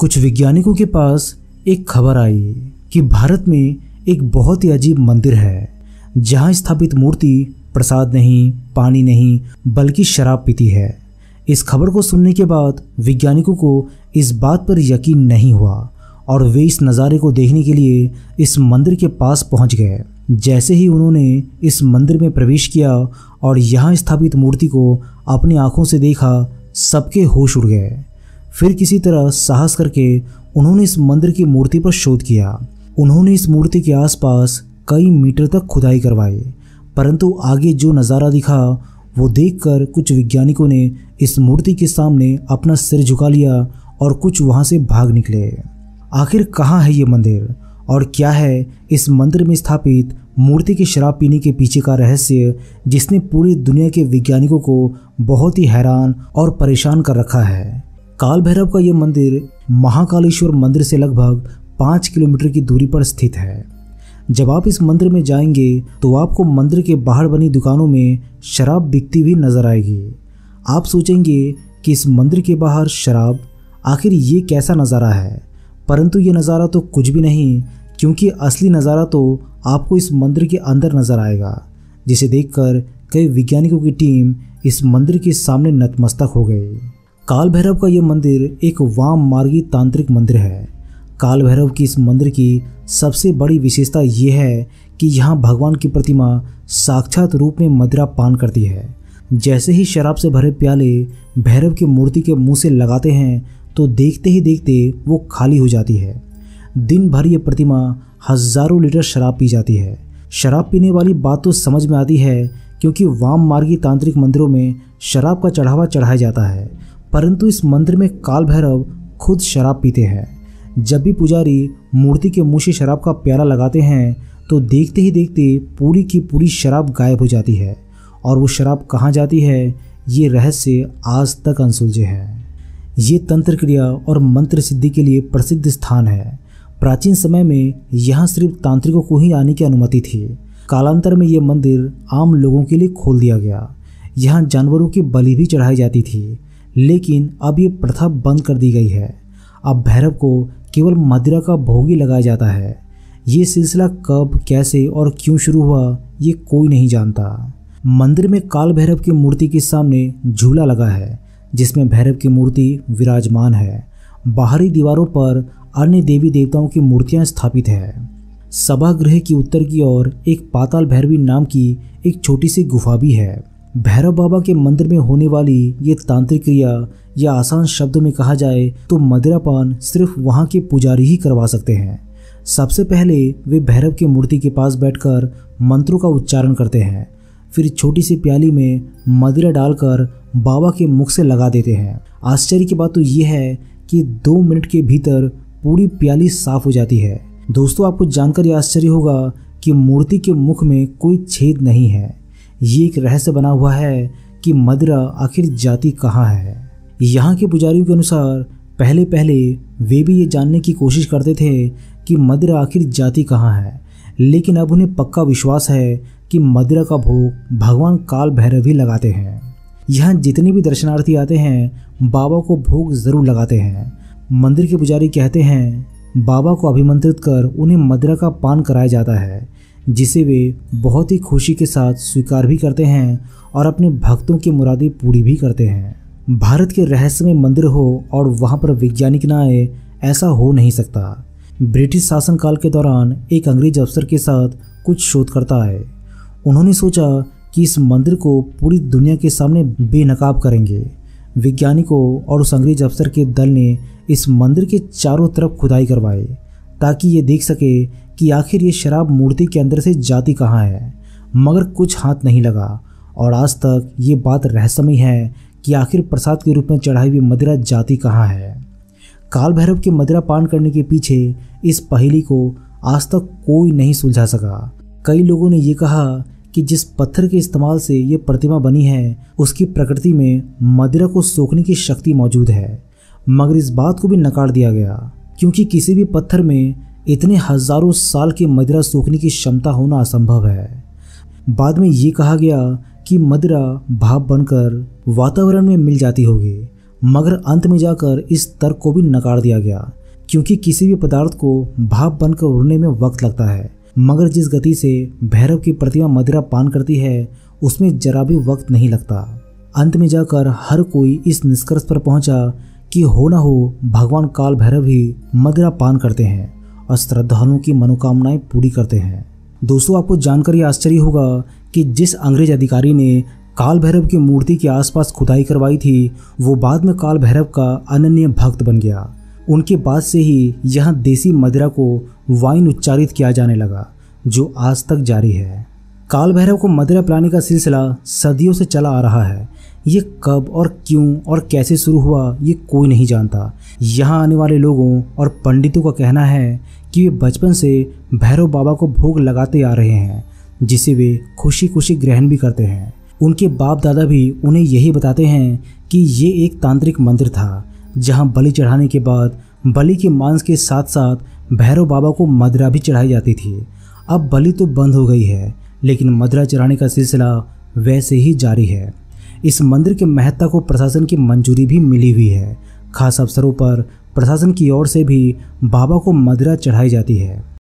कुछ वैज्ञानिकों के पास एक खबर आई कि भारत में एक बहुत ही अजीब मंदिर है जहां स्थापित मूर्ति प्रसाद नहीं, पानी नहीं, बल्कि शराब पीती है। इस खबर को सुनने के बाद वैज्ञानिकों को इस बात पर यकीन नहीं हुआ और वे इस नज़ारे को देखने के लिए इस मंदिर के पास पहुंच गए। जैसे ही उन्होंने इस मंदिर में प्रवेश किया और यहाँ स्थापित मूर्ति को अपनी आंखों से देखा, सबके होश उड़ गए। फिर किसी तरह साहस करके उन्होंने इस मंदिर की मूर्ति पर शोध किया। उन्होंने इस मूर्ति के आसपास कई मीटर तक खुदाई करवाई, परंतु आगे जो नज़ारा दिखा वो देखकर कुछ वैज्ञानिकों ने इस मूर्ति के सामने अपना सिर झुका लिया और कुछ वहाँ से भाग निकले। आखिर कहाँ है ये मंदिर और क्या है इस मंदिर में स्थापित मूर्ति के शराब पीने के पीछे का रहस्य, जिसने पूरी दुनिया के वैज्ञानिकों को बहुत ही हैरान और परेशान कर रखा है। काल भैरव का यह मंदिर महाकालेश्वर मंदिर से लगभग 5 किलोमीटर की दूरी पर स्थित है। जब आप इस मंदिर में जाएंगे तो आपको मंदिर के बाहर बनी दुकानों में शराब बिकती हुई नजर आएगी। आप सोचेंगे कि इस मंदिर के बाहर शराब, आखिर ये कैसा नज़ारा है, परंतु ये नज़ारा तो कुछ भी नहीं, क्योंकि असली नज़ारा तो आपको इस मंदिर के अंदर नजर आएगा, जिसे देखकर कई वैज्ञानिकों की टीम इस मंदिर के सामने नतमस्तक हो गई। काल भैरव का यह मंदिर एक वाम मार्गी तांत्रिक मंदिर है। काल भैरव की इस मंदिर की सबसे बड़ी विशेषता ये है कि यहाँ भगवान की प्रतिमा साक्षात रूप में मदिरा पान करती है। जैसे ही शराब से भरे प्याले भैरव की मूर्ति के मुंह से लगाते हैं तो देखते ही देखते वो खाली हो जाती है। दिन भर ये प्रतिमा हजारों लीटर शराब पी जाती है। शराब पीने वाली बात तो समझ में आती है, क्योंकि वाम मार्गी तांत्रिक मंदिरों में शराब का चढ़ावा चढ़ाया जाता है, परंतु इस मंदिर में काल भैरव खुद शराब पीते हैं। जब भी पुजारी मूर्ति के मुंह से शराब का प्याला लगाते हैं तो देखते ही देखते पूरी की पूरी शराब गायब हो जाती है, और वो शराब कहाँ जाती है ये रहस्य आज तक अनसुलझे है। ये तंत्र क्रिया और मंत्र सिद्धि के लिए प्रसिद्ध स्थान है। प्राचीन समय में यहाँ सिर्फ तांत्रिकों को ही आने की अनुमति थी। कालांतर में ये मंदिर आम लोगों के लिए खोल दिया गया। यहाँ जानवरों की बलि भी चढ़ाई जाती थी, लेकिन अब ये प्रथा बंद कर दी गई है। अब भैरव को केवल मदिरा का भोग ही लगाया जाता है। ये सिलसिला कब, कैसे और क्यों शुरू हुआ ये कोई नहीं जानता। मंदिर में काल भैरव की मूर्ति के सामने झूला लगा है, जिसमें भैरव की मूर्ति विराजमान है। बाहरी दीवारों पर अन्य देवी देवताओं की मूर्तियां स्थापित है। सभागृह की उत्तर की ओर एक पाताल भैरवी नाम की एक छोटी सी गुफा भी है। भैरव बाबा के मंदिर में होने वाली ये तांत्रिक क्रिया, या आसान शब्दों में कहा जाए तो मदिरापान, सिर्फ वहाँ के पुजारी ही करवा सकते हैं। सबसे पहले वे भैरव की मूर्ति के पास बैठकर मंत्रों का उच्चारण करते हैं, फिर छोटी सी प्याली में मदिरा डालकर बाबा के मुख से लगा देते हैं। आश्चर्य की बात तो ये है कि 2 मिनट के भीतर पूरी प्याली साफ हो जाती है। दोस्तों, आपको जानकर यह आश्चर्य होगा कि मूर्ति के मुख में कोई छेद नहीं है। ये एक रहस्य बना हुआ है कि मदिरा आखिर जाती कहाँ है। यहाँ के पुजारियों के अनुसार पहले पहले वे भी ये जानने की कोशिश करते थे कि मदिरा आखिर जाती कहाँ है, लेकिन अब उन्हें पक्का विश्वास है कि मदिरा का भोग भगवान काल भैरव ही लगाते हैं। यहाँ जितने भी दर्शनार्थी आते हैं बाबा को भोग जरूर लगाते हैं। मंदिर के पुजारी कहते हैं बाबा को अभिमंत्रित कर उन्हें मदिरा का पान कराया जाता है, जिसे वे बहुत ही खुशी के साथ स्वीकार भी करते हैं और अपने भक्तों की मुरादें पूरी भी करते हैं। भारत के रहस्यमय मंदिर हो और वहाँ पर वैज्ञानिक ना आए, ऐसा हो नहीं सकता। ब्रिटिश शासनकाल के दौरान एक अंग्रेज अफसर के साथ कुछ शोधकर्ता आए। उन्होंने सोचा कि इस मंदिर को पूरी दुनिया के सामने बेनकाब करेंगे। वैज्ञानिकों और उस अंग्रेज अफसर के दल ने इस मंदिर के चारों तरफ खुदाई करवाई, ताकि ये देख सके कि आखिर ये शराब मूर्ति के अंदर से जाती कहाँ है, मगर कुछ हाथ नहीं लगा। और आज तक ये बात रहस्यमय है कि आखिर प्रसाद के रूप में चढ़ाई हुई मदिरा जाती कहाँ है। काल भैरव के मदिरा पान करने के पीछे इस पहेली को आज तक कोई नहीं सुलझा सका। कई लोगों ने ये कहा कि जिस पत्थर के इस्तेमाल से ये प्रतिमा बनी है उसकी प्रकृति में मदिरा को सोखने की शक्ति मौजूद है, मगर इस बात को भी नकार दिया गया, क्योंकि किसी भी पत्थर में इतने हजारों साल की मदिरा सोखने की क्षमता होना असंभव है। बाद में ये कहा गया कि मदिरा भाप बनकर वातावरण में मिल जाती होगी, मगर अंत में जाकर इस तर्क को भी नकार दिया गया, क्योंकि किसी भी पदार्थ को भाप बनकर उड़ने में वक्त लगता है, मगर जिस गति से भैरव की प्रतिमा मदिरा पान करती है उसमें जरा भी वक्त नहीं लगता। अंत में जाकर हर कोई इस निष्कर्ष पर पहुंचा कि हो ना हो भगवान काल भैरव ही मदिरा पान करते हैं और श्रद्धालुओं की मनोकामनाएं पूरी करते हैं। दोस्तों, आपको जानकर यह आश्चर्य होगा कि जिस अंग्रेज अधिकारी ने काल भैरव की मूर्ति के आसपास खुदाई करवाई थी, वो बाद में काल भैरव का अनन्य भक्त बन गया। उनके बाद से ही यहाँ देसी मदिरा को वाइन उच्चारित किया जाने लगा, जो आज तक जारी है। काल भैरव को मदिरा पिलाने का सिलसिला सदियों से चला आ रहा है। ये कब और क्यों और कैसे शुरू हुआ ये कोई नहीं जानता। यहाँ आने वाले लोगों और पंडितों का कहना है कि वे बचपन से भैरव बाबा को भोग लगाते आ रहे हैं, जिसे वे खुशी खुशी ग्रहण भी करते हैं। उनके बाप दादा भी उन्हें यही बताते हैं कि ये एक तांत्रिक मंदिर था, जहाँ बलि चढ़ाने के बाद बलि के मांस के साथ साथ भैरव बाबा को मदिरा भी चढ़ाई जाती थी। अब बलि तो बंद हो गई है, लेकिन मदिरा चढ़ाने का सिलसिला वैसे ही जारी है। इस मंदिर की महत्ता को प्रशासन की मंजूरी भी मिली हुई है। खास अवसरों पर प्रशासन की ओर से भी बाबा को मदिरा चढ़ाई जाती है।